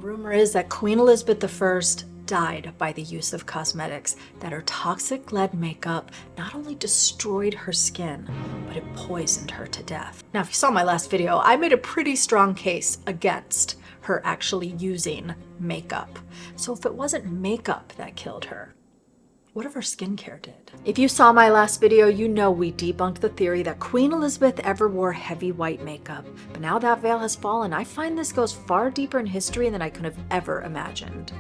Rumor is that Queen Elizabeth I died by the use of cosmetics, that her toxic lead makeup not only destroyed her skin, but it poisoned her to death. Now, if you saw my last video, I made a pretty strong case against her actually using makeup. So if it wasn't makeup that killed her, what if her skincare did? If you saw my last video, you know we debunked the theory that Queen Elizabeth ever wore heavy white makeup. But now that veil has fallen, I find this goes far deeper in history than I could have ever imagined.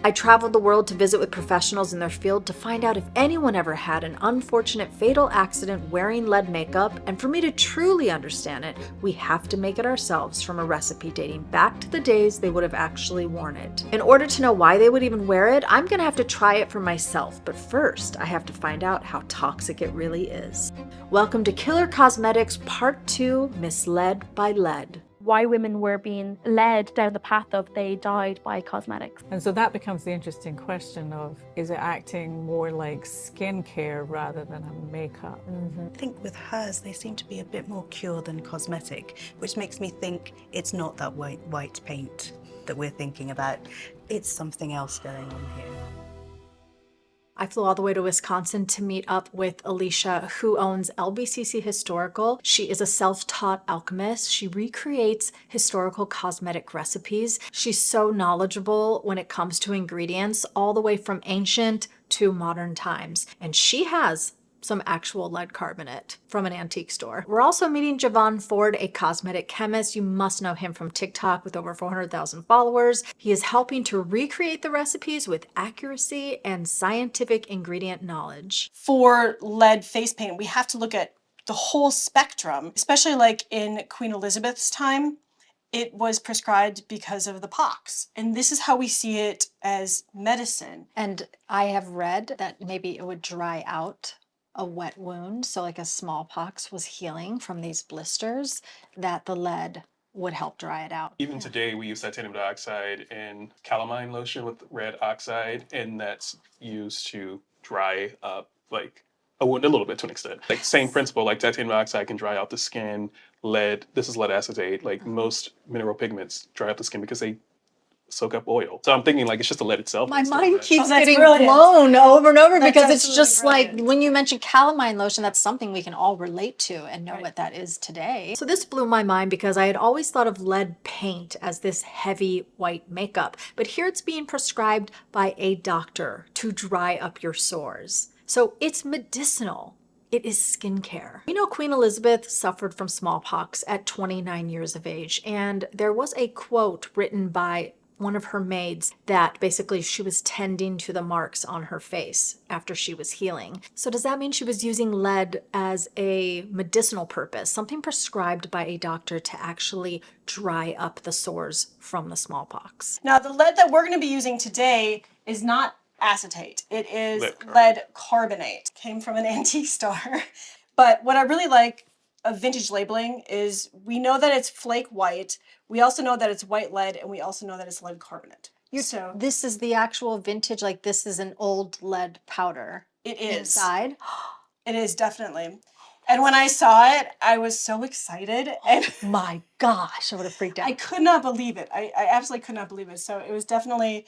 I traveled the world to visit with professionals in their field to find out if anyone ever had an unfortunate fatal accident wearing lead makeup, and for me to truly understand it, we have to make it ourselves from a recipe dating back to the days they would have actually worn it. In order to know why they would even wear it, I'm gonna have to try it for myself, but first I have to find out how toxic it really is. Welcome to Killer Cosmetics Part 2, Misled by Lead. Why women were being led down the path of they died by cosmetics. And so that becomes the interesting question of, is it acting more like skincare rather than a makeup? I think with hers, they seem to be a bit more pure than cosmetic, which makes me think it's not that white paint that we're thinking about. It's something else going on here. I flew all the way to Wisconsin to meet up with Alicia, who owns LBCC Historical. She is a self-taught alchemist. She recreates historical cosmetic recipes. She's so knowledgeable when it comes to ingredients, all the way from ancient to modern times. And she has some actual lead carbonate from an antique store. We're also meeting Javon Ford, a cosmetic chemist. You must know him from TikTok with over 400,000 followers. He is helping to recreate the recipes with accuracy and scientific ingredient knowledge. For lead face paint, we have to look at the whole spectrum, especially like in Queen Elizabeth's time. It was prescribed because of the pox. And this is how we see it as medicine. And I have read that maybe it would dry out a wet wound, so like a smallpox was healing from these blisters, that the lead would help dry it out. Even today, we use titanium dioxide in calamine lotion with red oxide, and that's used to dry up like a wound a little bit to an extent. Like same principle, like titanium dioxide can dry out the skin. Lead, this is lead acetate. Like most mineral pigments dry out the skin because they soak up oil. So I'm thinking like it's just the lead itself. My mind keeps that's getting brilliant. blown over and over That's because it's absolutely just brilliant. like when you mention calamine lotion, that's something we can all relate to and know what that is today. So this blew my mind because I had always thought of lead paint as this heavy white makeup, but here it's being prescribed by a doctor to dry up your sores. So it's medicinal. It is skincare. We know Queen Elizabeth suffered from smallpox at 29 years of age, and there was a quote written by one of her maids that basically she was tending to the marks on her face after she was healing. So does that mean she was using lead as a medicinal purpose, something prescribed by a doctor to actually dry up the sores from the smallpox? Now, the lead that we're going to be using today is not acetate. It is Lead lead carbonate. Came from an antique store. But what I really like of vintage labeling is we know that it's flake white. We also know that it's white lead, and we also know that it's lead carbonate. So This is the actual vintage, like this is an old lead powder. it is. Inside. It is, definitely. And when I saw it, I was so excited. And My gosh, I would have freaked out. I could not believe it. I absolutely could not believe it. So it was definitely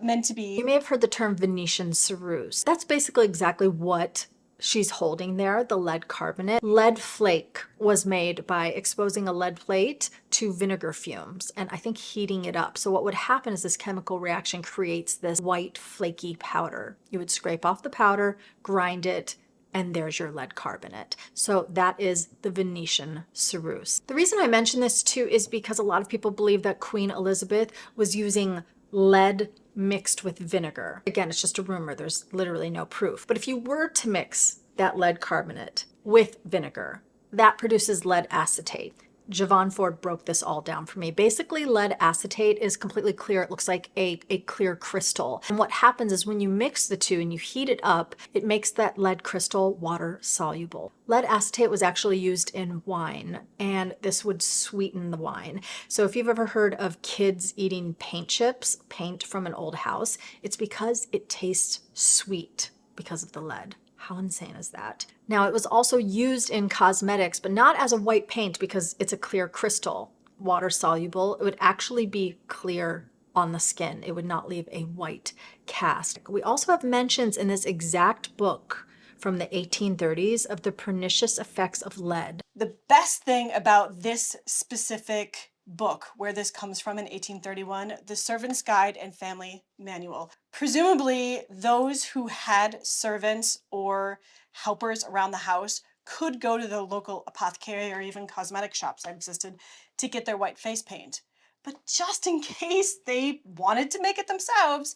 meant to be. You may have heard the term Venetian ceruse. That's basically exactly what she's holding there, the lead carbonate. Lead flake was made by exposing a lead plate to vinegar fumes and I think heating it up. So what would happen is this chemical reaction creates this white flaky powder. You would scrape off the powder, grind it, and there's your lead carbonate. So that is the Venetian ceruse. The reason I mention this too is because a lot of people believe that Queen Elizabeth was using lead mixed with vinegar. Again, it's just a rumor. There's literally no proof. But if you were to mix that lead carbonate with vinegar, that produces lead acetate. Javon Ford broke this all down for me. Basically, lead acetate is completely clear. It looks like a clear crystal. And what happens is when you mix the two and you heat it up, it makes that lead crystal water soluble. Lead acetate was actually used in wine, and this would sweeten the wine. So if you've ever heard of kids eating paint chips, paint from an old house, it's because it tastes sweet because of the lead. How insane is that? Now, it was also used in cosmetics, but not as a white paint because it's a clear crystal, water soluble. It would actually be clear on the skin. It would not leave a white cast. We also have mentions in this exact book from the 1830s of the pernicious effects of lead. The best thing about this specific book, where this comes from in 1831, the Servant's Guide and Family Manual. Presumably, those who had servants or helpers around the house could go to the local apothecary or even cosmetic shops that existed to get their white face paint. But just in case they wanted to make it themselves,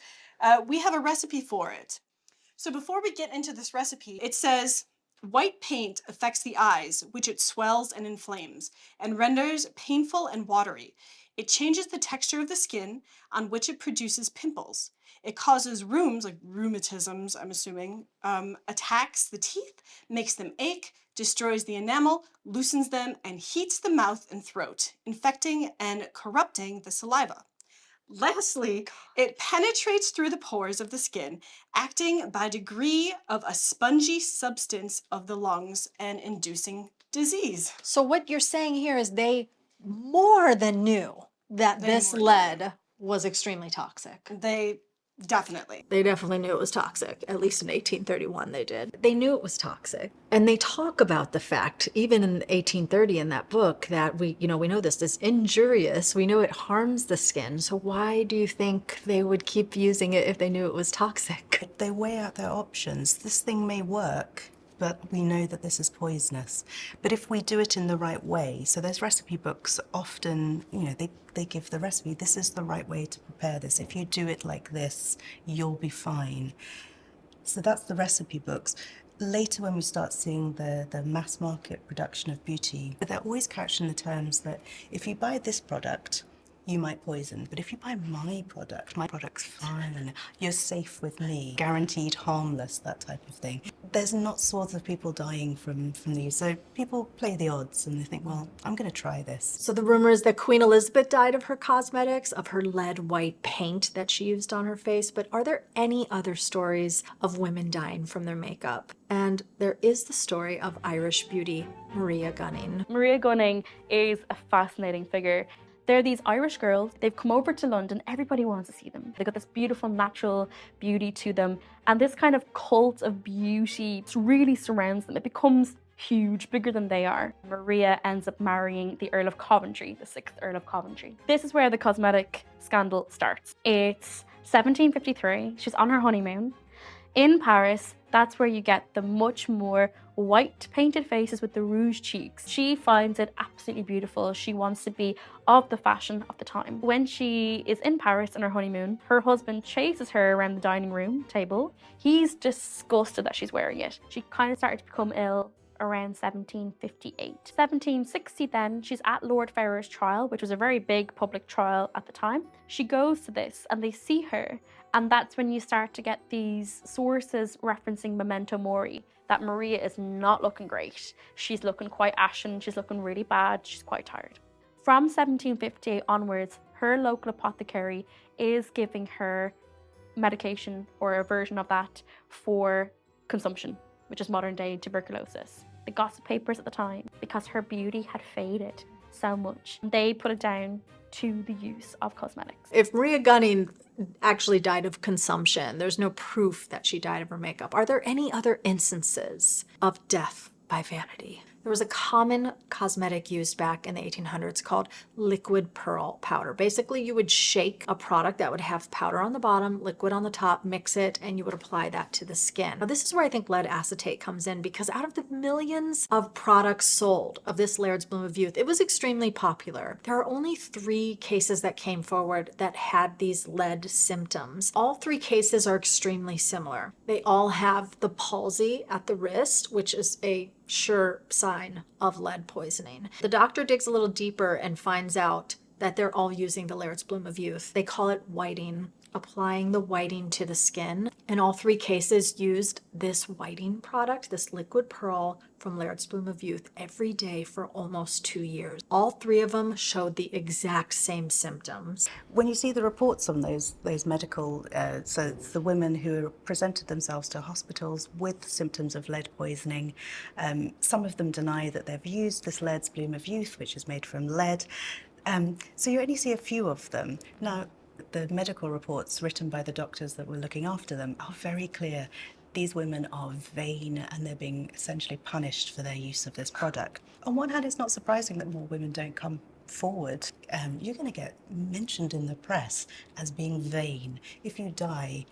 we have a recipe for it. So before we get into this recipe, it says, white paint affects the eyes, which it swells and inflames, and renders painful and watery. It changes the texture of the skin, on which it produces pimples. It causes rheums, like rheumatisms, I'm assuming, attacks the teeth, makes them ache, destroys the enamel, loosens them, and heats the mouth and throat, infecting and corrupting the saliva. Lastly, it penetrates through the pores of the skin, acting by degree of a spongy substance of the lungs and inducing disease. So what you're saying here is they more than knew that this lead was extremely toxic. They definitely. They definitely knew it was toxic. At least in 1831 they did. They knew it was toxic. And they talk about the fact, even in 1830 in that book, that we know this is injurious. We know it harms the skin. So why do you think they would keep using it if they knew it was toxic? They weigh out their options. This thing may work, but we know that this is poisonous. But if we do it in the right way, so those recipe books often, they give the recipe. This is the right way to prepare this. If you do it like this, you'll be fine. So that's the recipe books. Later, when we start seeing the mass market production of beauty, they're always couched in the terms that if you buy this product, you might poison. But if you buy my product's fine, you're safe with me, guaranteed harmless, that type of thing. There's not swords of people dying from these. So people play the odds and they think, well, I'm going to try this. So the rumor is that Queen Elizabeth died of her cosmetics, of her lead white paint that she used on her face. But are there any other stories of women dying from their makeup? And there is the story of Irish beauty Maria Gunning. Maria Gunning is a fascinating figure. They're these Irish girls. They've come over to London. Everybody wants to see them. They've got this beautiful natural beauty to them. And this kind of cult of beauty really surrounds them. It becomes huge, bigger than they are. Maria ends up marrying the Earl of Coventry, the 6th Earl of Coventry. This is where the cosmetic scandal starts. It's 1753. She's on her honeymoon. In Paris, that's where you get the much more white painted faces with the rouge cheeks. She finds it absolutely beautiful. She wants to be of the fashion of the time. When she is in Paris on her honeymoon, her husband chases her around the dining room table. He's disgusted that she's wearing it. She kind of started to become ill around 1758. 1760 then, she's at Lord Ferrer's trial, which was a very big public trial at the time. She goes to this and they see her, and that's when you start to get these sources referencing memento mori, that Maria is not looking great. She's looking quite ashen, she's looking really bad, she's quite tired. From 1758 onwards, her local apothecary is giving her medication or a version of that for consumption, which is modern day tuberculosis. The gossip papers at the time, because her beauty had faded so much, they put it down to the use of cosmetics. If Maria Gunning actually died of consumption, there's no proof that she died of her makeup. Are there any other instances of death by vanity? There was a common cosmetic used back in the 1800s called liquid pearl powder. Basically, you would shake a product that would have powder on the bottom, liquid on the top, mix it, and you would apply that to the skin. Now, this is where I think lead acetate comes in, because out of the millions of products sold of this Laird's Bloom of Youth, it was extremely popular. There are only 3 cases that came forward that had these lead symptoms. All 3 cases are extremely similar. They all have the palsy at the wrist, which is a sure sign of lead poisoning. The doctor digs a little deeper and finds out that they're all using the Laird's Bloom of Youth. They call it whiting, applying the whiting to the skin. And all 3 cases used this whiting product, this liquid pearl from Laird's Bloom of Youth, every day for almost 2 years. All 3 of them showed the exact same symptoms. When you see the reports on those medical, so it's the women who presented themselves to hospitals with symptoms of lead poisoning, some of them deny that they've used this Laird's Bloom of Youth, which is made from lead. So you only see a few of them. Now, The medical reports written by the doctors that were looking after them are very clear. These women are vain and they're being essentially punished for their use of this product. On one hand, it's not surprising that more women don't come forward. You're going to get mentioned in the press as being vain. If you die,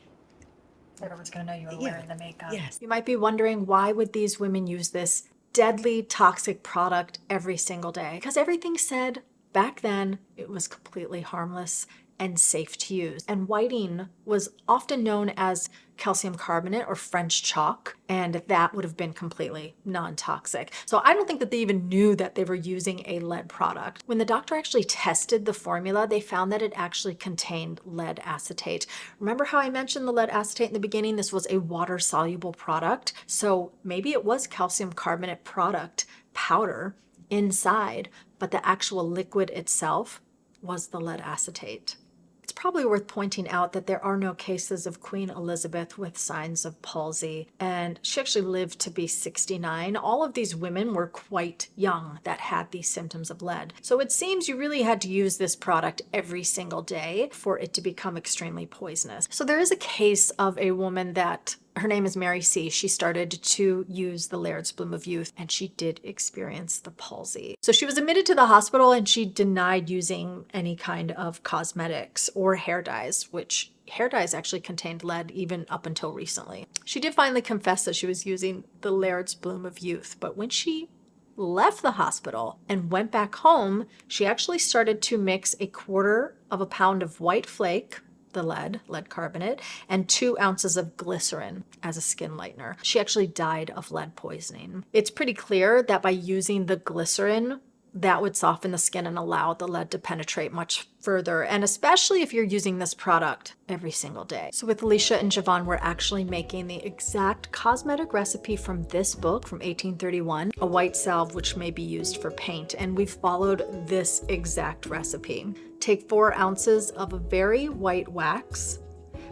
Everyone's going to know you were wearing the makeup. Yes. You might be wondering, why would these women use this deadly toxic product every single day? Because everything said back then it was completely harmless and safe to use. And whiting was often known as calcium carbonate or French chalk, and that would have been completely non-toxic. So I don't think that they even knew that they were using a lead product. When the doctor actually tested the formula, they found that it actually contained lead acetate. Remember how I mentioned the lead acetate in the beginning? This was a water-soluble product. So maybe it was calcium carbonate product powder inside, but the actual liquid itself was the lead acetate. It's probably worth pointing out that there are no cases of Queen Elizabeth with signs of palsy, and she actually lived to be 69. All of these women were quite young that had these symptoms of lead. So it seems you really had to use this product every single day for it to become extremely poisonous. So there is a case of a woman that her name is Mary C. She started to use the Laird's Bloom of Youth, and she did experience the palsy. So she was admitted to the hospital and she denied using any kind of cosmetics or hair dyes, which hair dyes actually contained lead even up until recently. She did finally confess that she was using the Laird's Bloom of Youth, but when she left the hospital and went back home, she actually started to mix 1/4 pound of white flake, the lead carbonate, and 2 ounces of glycerin as a skin lightener. She actually died of lead poisoning. It's pretty clear that by using the glycerin, that would soften the skin and allow the lead to penetrate much further, and especially if you're using this product every single day. So with Alicia and Javon, we're actually making the exact cosmetic recipe from this book from 1831, a white salve which may be used for paint, and we've followed this exact recipe. Take 4 ounces of a very white wax,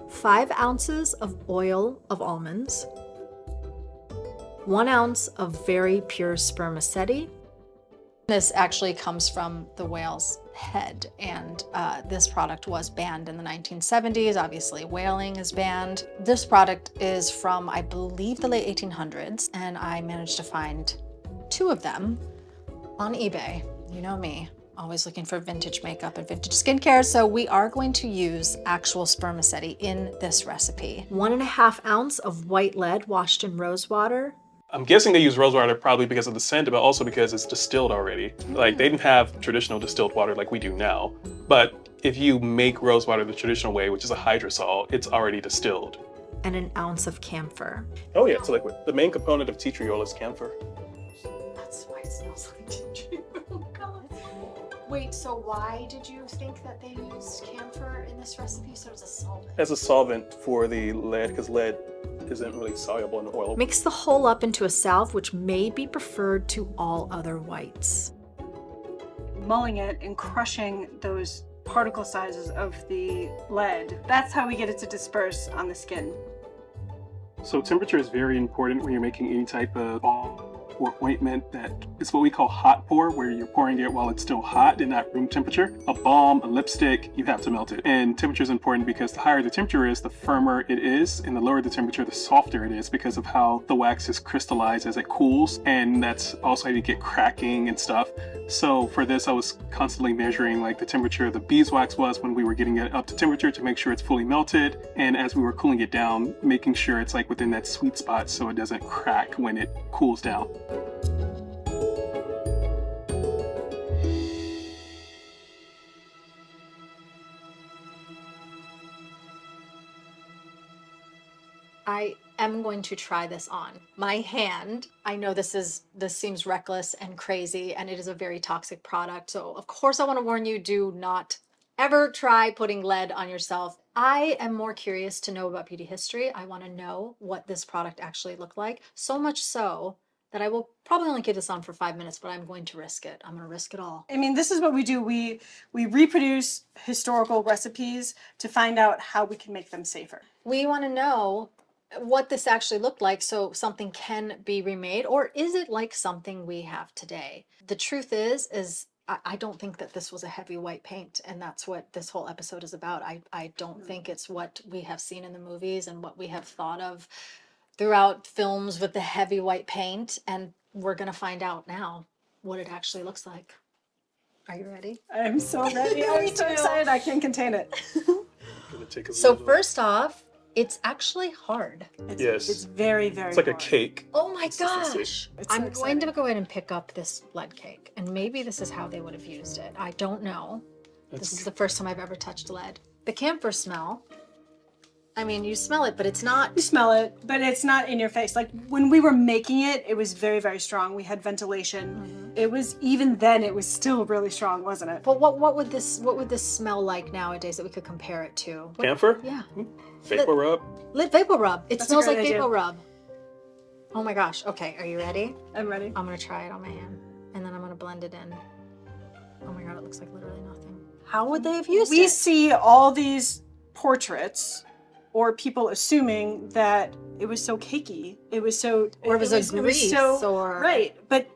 5 ounces of oil of almonds, 1 ounce of very pure spermaceti. This actually comes from the whale's head, and this product was banned in the 1970s. Obviously, whaling is banned. This product is from, I believe, the late 1800s, and I managed to find 2 of them on eBay. You know me, always looking for vintage makeup and vintage skincare, so we are going to use actual spermaceti in this recipe. 1.5 ounce of white lead washed in rose water. I'm guessing they use rose water probably because of the scent, but also because it's distilled already. Like, they didn't have traditional distilled water like we do now. But if you make rose water the traditional way, which is a hydrosol, it's already distilled. And 1 ounce of camphor. Oh yeah, it's a liquid. The main component of tea tree oil is camphor. That's why it smells like tea tree oil. Wait, so why did you think that they used camphor in this recipe? So it was a solvent. As a solvent for the lead, because lead isn't really soluble in oil. Mix the whole up into a salve, which may be preferred to all other whites. Mulling it and crushing those particle sizes of the lead. That's how we get it to disperse on the skin. So temperature is very important when you're making any type of balm or ointment. That it's what we call hot pour, where you're pouring it while it's still hot and not room temperature. A balm, a lipstick, you have to melt it. And temperature is important because the higher the temperature is, the firmer it is, and the lower the temperature, the softer it is, because of how the wax is crystallized as it cools, and that's also how you get cracking and stuff. So for this, I was constantly measuring like the temperature the beeswax was when we were getting it up to temperature to make sure it's fully melted, and as we were cooling it down, making sure it's like within that sweet spot so it doesn't crack when it cools down. I am going to try this on my hand. I know this seems reckless and crazy, and it is a very toxic product. So of course I want to warn you, do not ever try putting lead on yourself. I am more curious to know about beauty history. I want to know what this product actually looked like. So much so that I will probably only get this on for 5 minutes, but I'm going to risk it. I'm going to risk it all. I mean, this is what we do. We reproduce historical recipes to find out how we can make them safer. We want to know what this actually looked like so something can be remade, or is it like something we have today? The truth is I don't think that this was a heavy white paint, and that's what this whole episode is about. I don't think it's what we have seen in the movies and what we have thought of throughout films with the heavy white paint, and we're gonna find out now what it actually looks like. Are you ready? I'm so ready. I'm so excited. I can't contain it. Gonna take a So little- first off, it's actually hard. Yes. It's very, very It's like a hard. cake. Oh my Consistency. gosh. It's so I'm going to exciting. go ahead and pick up this lead cake, and maybe this is how they would have used it. I don't know. That's- This is the first time I've ever touched lead. The camphor smell, I mean, you smell it, but it's not. You smell it, but it's not in your face. Like when we were making it, it was very, very strong. We had ventilation. It was, even then, it was still really strong, wasn't it? But what would this smell like nowadays that we could compare it to? What- Camphor? Yeah. Vapor rub? Lit vapor rub. It That's a smells great like idea. vapor rub. Oh my gosh. Okay, are you ready? I'm ready. I'm gonna try it on my hand, and then I'm gonna blend it in. Oh my god, it looks like literally nothing. How would they have used We it? see all these portraits or people assuming that it was so cakey. It was so, Or it was a grease, or- right. But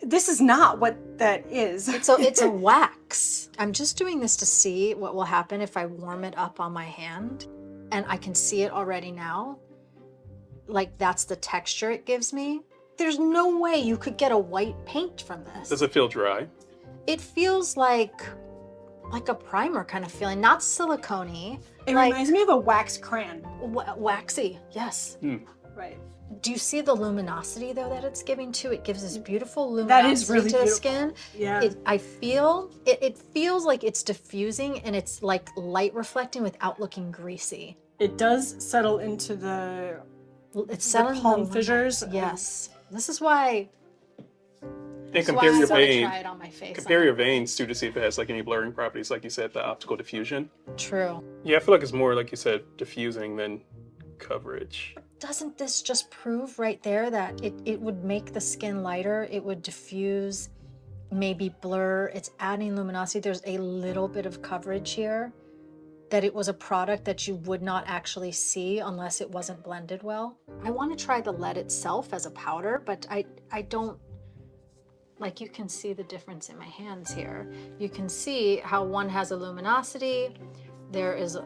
this is not what that is. It's a wax. I'm just doing this to see what will happen if I warm it up on my hand, and I can see it already now. Like that's the texture it gives me. There's no way you could get a white paint from this. Does it feel dry? It feels like a primer kind of feeling, not silicone-y. It like reminds me of a wax crayon. waxy. Yes. Right. Do you see the luminosity though that it's giving to? It gives this beautiful That luminosity is really to the beautiful. skin. Yeah. It feels like it's diffusing, and it's like light reflecting without looking greasy. It does settle into the It's settling palm the fissures. Yes. This is why. And This is compare why your I wanna vein. try it on my face. Compare your veins too to see if it has like any blurring properties, like you said, the optical diffusion. True. Yeah, I feel like it's more like you said, diffusing than coverage. Doesn't this just prove right there that it would make the skin lighter? It would diffuse, maybe blur. It's adding luminosity. There's a little bit of coverage here. That it was a product that you would not actually see unless it wasn't blended well. I want to try the lead itself as a powder, but I don't, like you can see the difference in my hands here. You can see how one has a luminosity. There is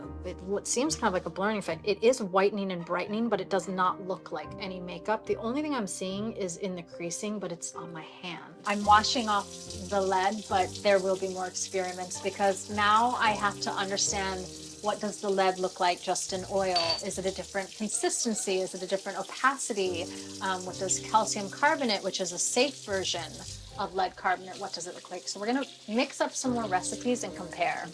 what seems kind of like a blurring effect. It is whitening and brightening, but it does not look like any makeup. The only thing I'm seeing is in the creasing, but it's on my hand. I'm washing off the lead, but there will be more experiments because now I have to understand, what does the lead look like just in oil? Is it a different consistency? Is it a different opacity? What does calcium carbonate, which is a safe version of lead carbonate, what does it look like? So we're gonna mix up some more recipes and compare.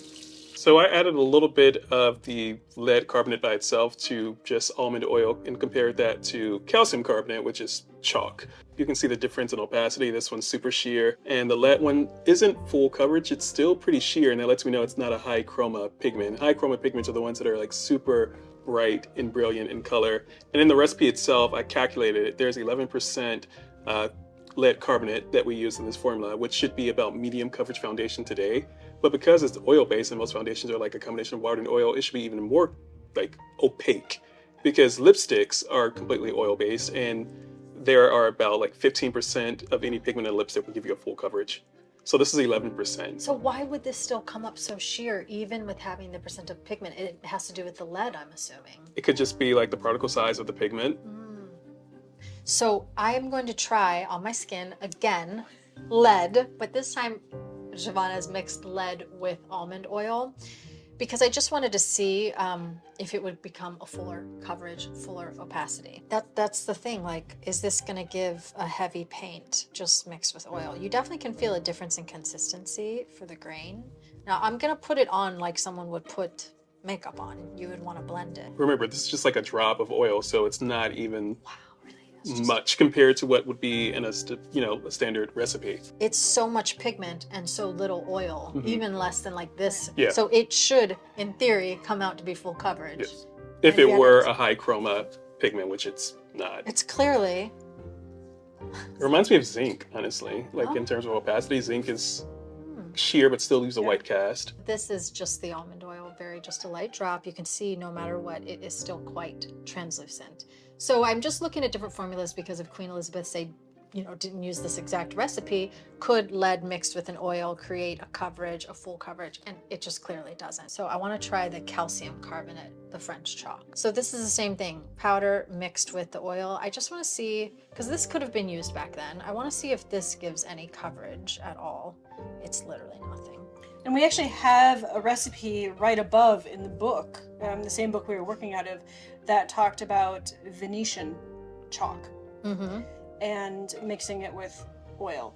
So I added a little bit of the lead carbonate by itself to just almond oil and compared that to calcium carbonate, which is chalk. You can see the difference in opacity. This one's super sheer, and the lead one isn't full coverage. It's still pretty sheer, and that lets me know it's not a high chroma pigment. High chroma pigments are the ones that are like super bright and brilliant in color. And in the recipe itself, I calculated it. There's 11% lead carbonate that we use in this formula, which should be about medium coverage foundation today. But because it's oil-based and most foundations are like a combination of water and oil, it should be even more like opaque because lipsticks are completely oil-based and there are about like 15% of any pigment in a lipstick will give you a full coverage. So this is 11%. So why would this still come up so sheer even with having the percent of pigment? It has to do with the lead, I'm assuming. It could just be like the particle size of the pigment. So I am going to try on my skin again, lead, but this time Javon has mixed lead with almond oil because I just wanted to see if it would become a fuller coverage, fuller opacity. That's the thing, like, is this gonna give a heavy paint just mixed with oil? You definitely can feel a difference in consistency for the grain. Now I'm gonna put it on like someone would put makeup on. You would wanna blend it. Remember, this is just like a drop of oil, so it's not even It's just- much compared to what would be in a a standard recipe. It's so much pigment and so little oil, even less than like this. Yeah. So it should, in theory, come out to be full coverage. Yes. If And it yet were it's- a high chroma pigment, which it's not. It's clearly, It reminds me of zinc, honestly. Like in terms of opacity, zinc is sheer but still leaves a white cast. this is just the almond oil, just a light drop. You can see no matter what, it is still quite translucent. So I'm just looking at different formulas because of Queen Elizabeth's didn't use this exact recipe, could lead mixed with an oil create a coverage, a full coverage? And it just clearly doesn't. So I want to try the calcium carbonate, the French chalk. So this is the same thing, powder mixed with the oil. I just want to see, because this could have been used back then, I want to see if this gives any coverage at all. It's literally nothing. And we actually have a recipe right above in the book, the same book we were working out of, that talked about Venetian chalk and mixing it with oil.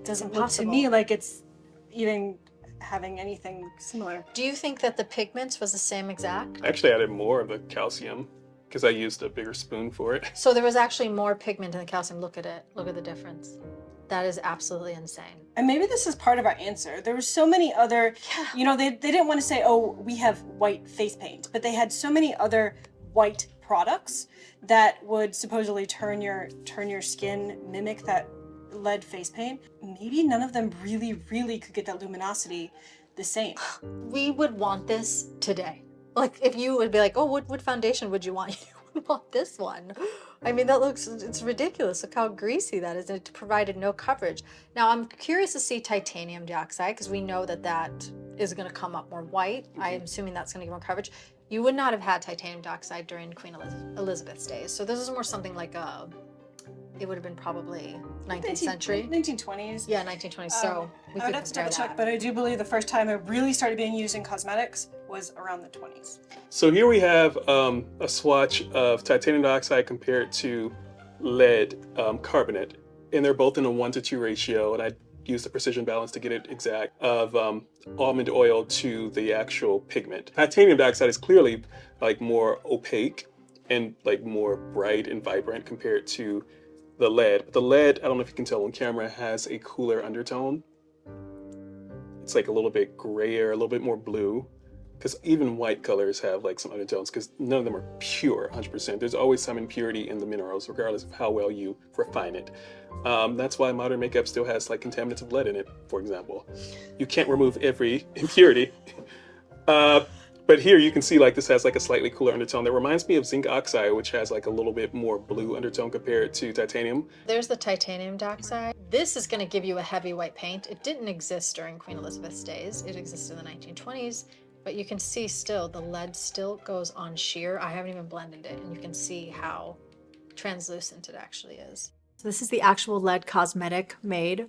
Doesn't look to me like it's even having anything similar. Do you think that the pigments was the same exact? I actually added more of the calcium because I used a bigger spoon for it. So there was actually more pigment in the calcium. Look at it. Look at the difference. That is absolutely insane. And maybe this is part of our answer. There were so many other, they didn't want to say, oh, we have white face paint, but they had so many other white products that would supposedly turn your skin, mimic that lead face paint. Maybe none of them really could get that luminosity the same. We would want this today. Like if you would be like, oh, what foundation would you want? You would want this one. I mean, it's ridiculous. Look how greasy that is. It provided no coverage. Now I'm curious to see titanium dioxide because we know that is going to come up more white. I'm assuming that's going to give more coverage. You would not have had titanium dioxide during Queen Elizabeth's days. So this is more something like it would have been probably 19th century. 1920s. Yeah, 1920s. So we I could would have to compare double check, that. but I do believe the first time it really started being used in cosmetics was around the 20s. So here we have a swatch of titanium dioxide compared to lead carbonate, and they're both in a 1-to-2 ratio, and I used the precision balance to get it exact, of almond oil to the actual pigment. Titanium dioxide is clearly like more opaque and like more bright and vibrant compared to the lead. But the lead, I don't know if you can tell on camera, has a cooler undertone. It's like a little bit grayer, a little bit more blue. Because even white colors have like some undertones because none of them are pure 100%. There's always some impurity in the minerals regardless of how well you refine it. That's why modern makeup still has like contaminants of lead in it, for example. You can't remove every impurity. But here you can see like this has like a slightly cooler undertone that reminds me of zinc oxide, which has like a little bit more blue undertone compared to titanium. There's the titanium dioxide. This is going to give you a heavy white paint. It didn't exist during Queen Elizabeth's days. It existed in the 1920s. But you can see still, the lead still goes on sheer. I haven't even blended it, and you can see how translucent it actually is. So this is the actual lead cosmetic made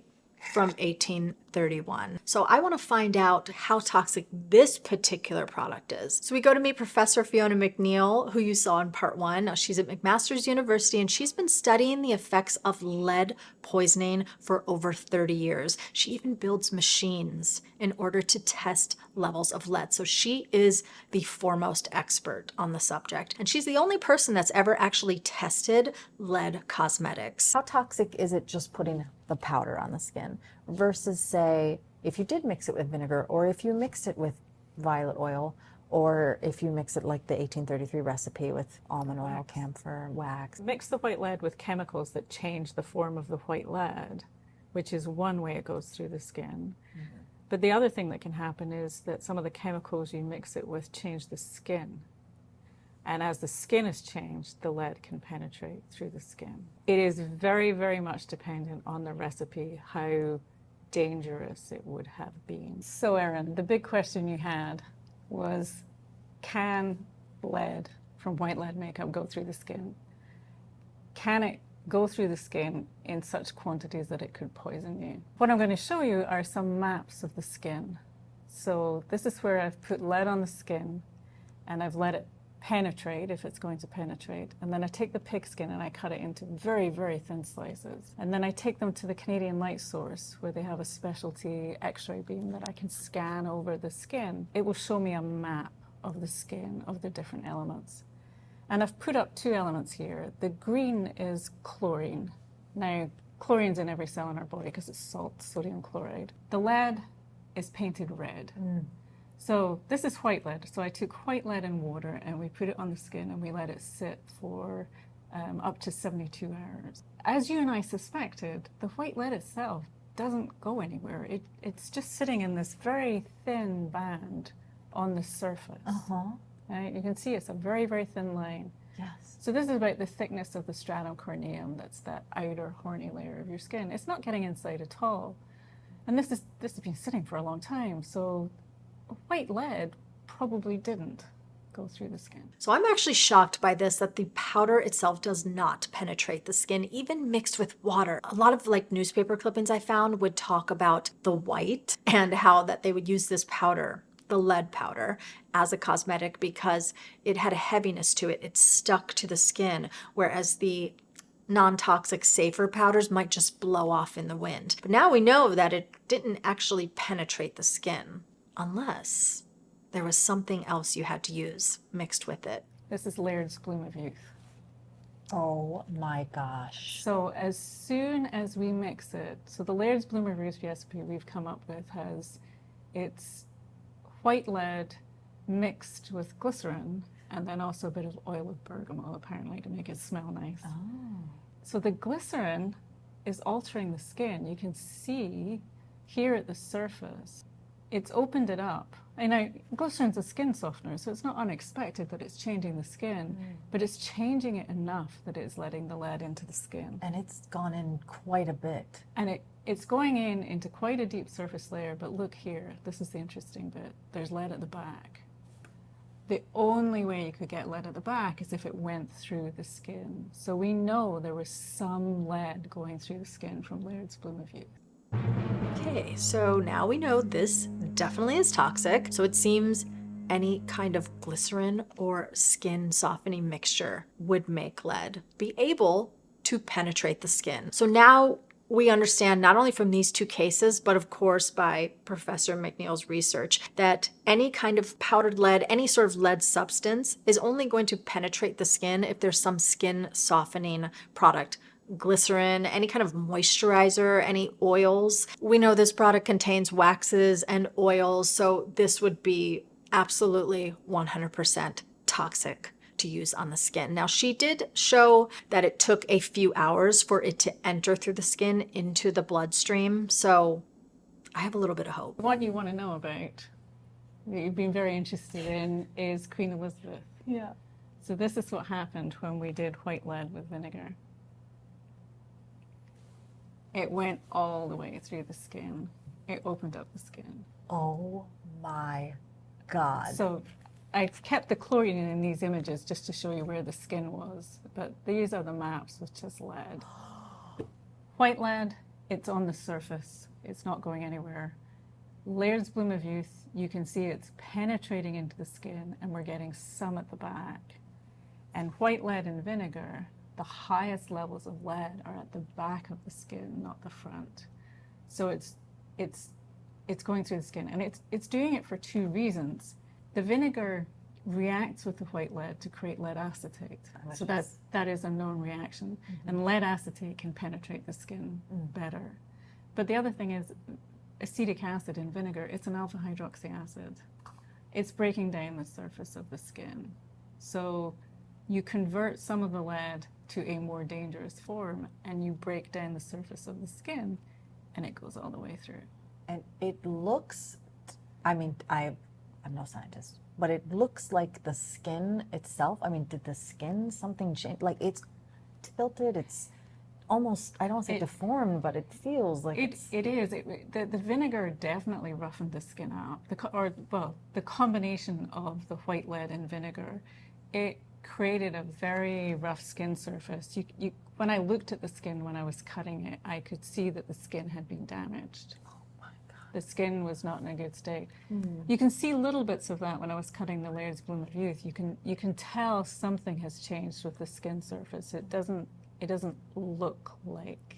from 1831. So I want to find out how toxic this particular product is. So we go to meet Professor Fiona Mcneill, who you saw in part 1. Now she's at McMaster's University, and she's been studying the effects of lead poisoning for over 30 years. She even builds machines in order to test levels of lead. So she is the foremost expert on the subject. And she's the only person that's ever actually tested lead cosmetics. How toxic is it just putting the powder on the skin versus, say, if you did mix it with vinegar, or if you mixed it with violet oil, or if you mix it like the 1833 recipe with almond oil, camphor, wax. Mix the white lead with chemicals that change the form of the white lead, which is one way it goes through the skin. But the other thing that can happen is that some of the chemicals you mix it with change the skin. And as the skin is changed, the lead can penetrate through the skin. It is very, very much dependent on the recipe, how dangerous it would have been. So Erin, the big question you had was, can lead from white lead makeup go through the skin? Can it go through the skin in such quantities that it could poison you? What I'm going to show you are some maps of the skin. So this is where I've put lead on the skin, and I've let it penetrate if it's going to penetrate. And then I take the pig skin and I cut it into very, very thin slices. And then I take them to the Canadian light source where they have a specialty X-ray beam that I can scan over the skin. It will show me a map of the skin of the different elements. And I've put up 2 elements here. The green is chlorine. Now, chlorine's in every cell in our body because it's salt, sodium chloride. The lead is painted red. So this is white lead. So I took white lead and water and we put it on the skin and we let it sit for up to 72 hours. As you and I suspected, the white lead itself doesn't go anywhere. It's just sitting in this very thin band on the surface. Right? You can see it's a very, very thin line. Yes. So this is about the thickness of the stratum corneum, that's that outer horny layer of your skin. It's not getting inside at all. And this has been sitting for a long time, so white lead probably didn't go through the skin. So I'm actually shocked by this, that the powder itself does not penetrate the skin, even mixed with water. A lot of like newspaper clippings I found would talk about the white and how that they would use this powder, the lead powder, as a cosmetic because it had a heaviness to it. It stuck to the skin, whereas the non-toxic, safer powders might just blow off in the wind. But now we know that it didn't actually penetrate the skin, unless there was something else you had to use mixed with it. This is Laird's Bloom of Youth. Oh my gosh. So as soon as we mix it, so the Laird's Bloom of Youth recipe we've come up with has, it's white lead mixed with glycerin and then also a bit of oil of bergamot apparently to make it smell nice. Oh. So the glycerin is altering the skin. You can see here at the surface, it's opened it up. And glycerin's a skin softener, so it's not unexpected that it's changing the skin, but it's changing it enough that it's letting the lead into the skin. And it's gone in quite a bit. And it's going into quite a deep surface layer, but look here, this is the interesting bit. There's lead at the back. The only way you could get lead at the back is if it went through the skin. So we know there was some lead going through the skin from Laird's Bloom of Youth. Okay, so now we know this definitely is toxic. So it seems any kind of glycerin or skin softening mixture would make lead be able to penetrate the skin. So now we understand not only from these two cases, but of course by Professor Mcneill's research, that any kind of powdered lead, any sort of lead substance is only going to penetrate the skin if there's some skin softening product. Glycerin, any kind of moisturizer, any oils. We know this product contains waxes and oils, so this would be absolutely 100% toxic to use on the skin. Now, she did show that it took a few hours for it to enter through the skin into the bloodstream, so I have a little bit of hope. What you want to know about, that you've been very interested in, is Queen Elizabeth. Yeah. So this is what happened when we did white lead with vinegar. It went all the way through the skin. It opened up the skin. Oh my God. So I've kept the chlorine in these images just to show you where the skin was, but these are the maps with just lead. White lead, it's on the surface. It's not going anywhere. Laird's Bloom of Youth, you can see it's penetrating into the skin and we're getting some at the back. And white lead and vinegar, the highest levels of lead are at the back of the skin, not the front. So it's going through the skin, and it's doing it for two reasons. The vinegar reacts with the white lead to create lead acetate. So that is a known reaction, and lead acetate can penetrate the skin better. But the other thing is acetic acid in vinegar, it's an alpha hydroxy acid. It's breaking down the surface of the skin. So you convert some of the lead to a more dangerous form and you break down the surface of the skin and it goes all the way through. And it looks, I mean, I'm no scientist, but it looks like the skin itself. I mean, did the skin something change? Like it's tilted, it's almost, I don't want to say deformed, but it feels like it is. The vinegar definitely roughened the skin up. The combination of the white lead and vinegar, it created a very rough skin surface. When I looked at the skin when I was cutting it, I could see that the skin had been damaged. Oh my God. The skin was not in a good state. You can see little bits of that when I was cutting the Laird's Bloom of Youth. You can tell something has changed with the skin surface. It doesn't look like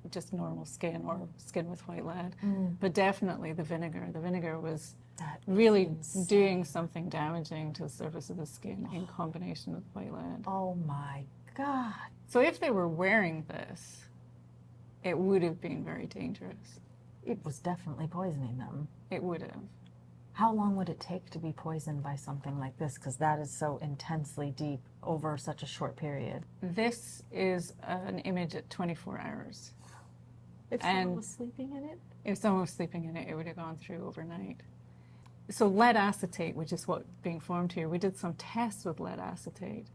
just normal skin or skin with white lead, but definitely the vinegar was really doing something damaging to the surface of the skin in combination with white lead. oh my God. So if they were wearing this, it would have been very dangerous. It was definitely poisoning them. It would have. How long would it take to be poisoned by something like this? Because that is so intensely deep over such a short period. This is an image at 24 hours. If And- someone was sleeping in it? If someone was sleeping in it, it would have gone through overnight. So lead acetate, which is what's being formed here, we did some tests with lead acetate,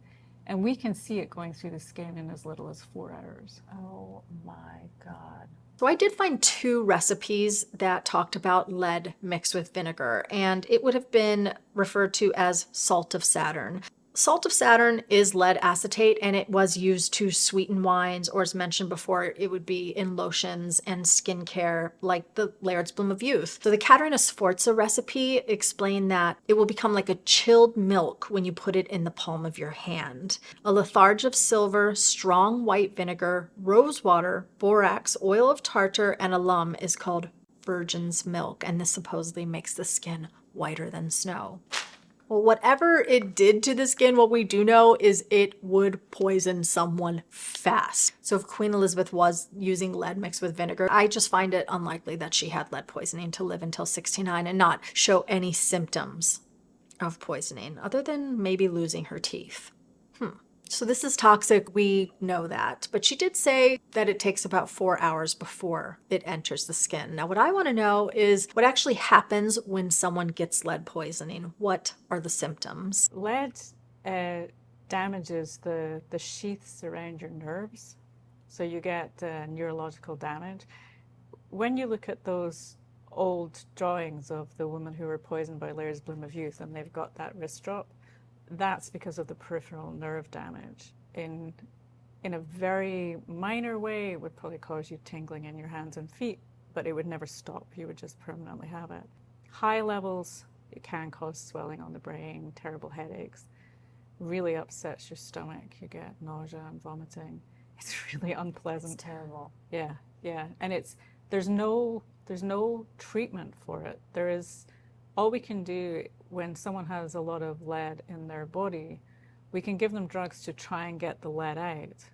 and we can see it going through the skin in as little as 4 hours. Oh my God. So I did find 2 recipes that talked about lead mixed with vinegar, and it would have been referred to as salt of Saturn. Salt of Saturn is lead acetate, and it was used to sweeten wines, or as mentioned before, it would be in lotions and skincare like the Laird's Bloom of Youth. So the Caterina Sforza recipe explained that it will become like a chilled milk when you put it in the palm of your hand. A litharge of silver, strong white vinegar, rose water, borax, oil of tartar, and alum is called virgin's milk, and this supposedly makes the skin whiter than snow. Well, whatever it did to the skin, what we do know is it would poison someone fast. So if Queen Elizabeth was using lead mixed with vinegar, I just find it unlikely that she had lead poisoning to live until 69 and not show any symptoms of poisoning, other than maybe losing her teeth. So this is toxic, we know that, but she did say that it takes about 4 hours before it enters the skin. Now, what I want to know is what actually happens when someone gets lead poisoning. What are the symptoms? Lead damages the sheaths around your nerves, so you get neurological damage. When you look at those old drawings of the women who were poisoned by Laird's Bloom of Youth and they've got that wrist drop, that's because of the peripheral nerve damage. In a very minor way, it would probably cause you tingling in your hands and feet, but it would never stop. You would just permanently have it. High levels, it can cause swelling on the brain, terrible headaches, really upsets your stomach. You get nausea and vomiting. It's really unpleasant. It's terrible. Yeah, yeah. And there's no treatment for it. All we can do when someone has a lot of lead in their body, we can give them drugs to try and get the lead out,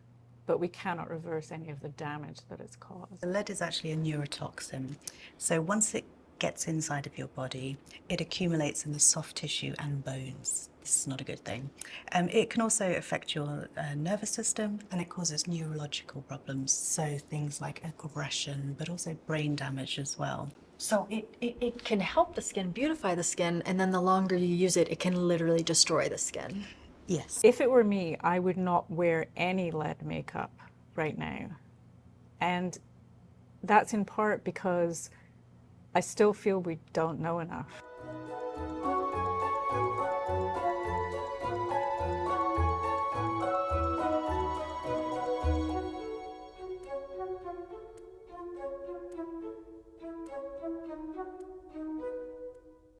but we cannot reverse any of the damage that it's caused. The lead is actually a neurotoxin. So once it gets inside of your body, it accumulates in the soft tissue and bones. This is not a good thing. It can also affect your nervous system, and it causes neurological problems. So things like aggression, but also brain damage as well. So it can help the skin, beautify the skin, and then the longer you use it, it can literally destroy the skin. Yes. If it were me, I would not wear any lead makeup right now. And that's in part because I still feel we don't know enough.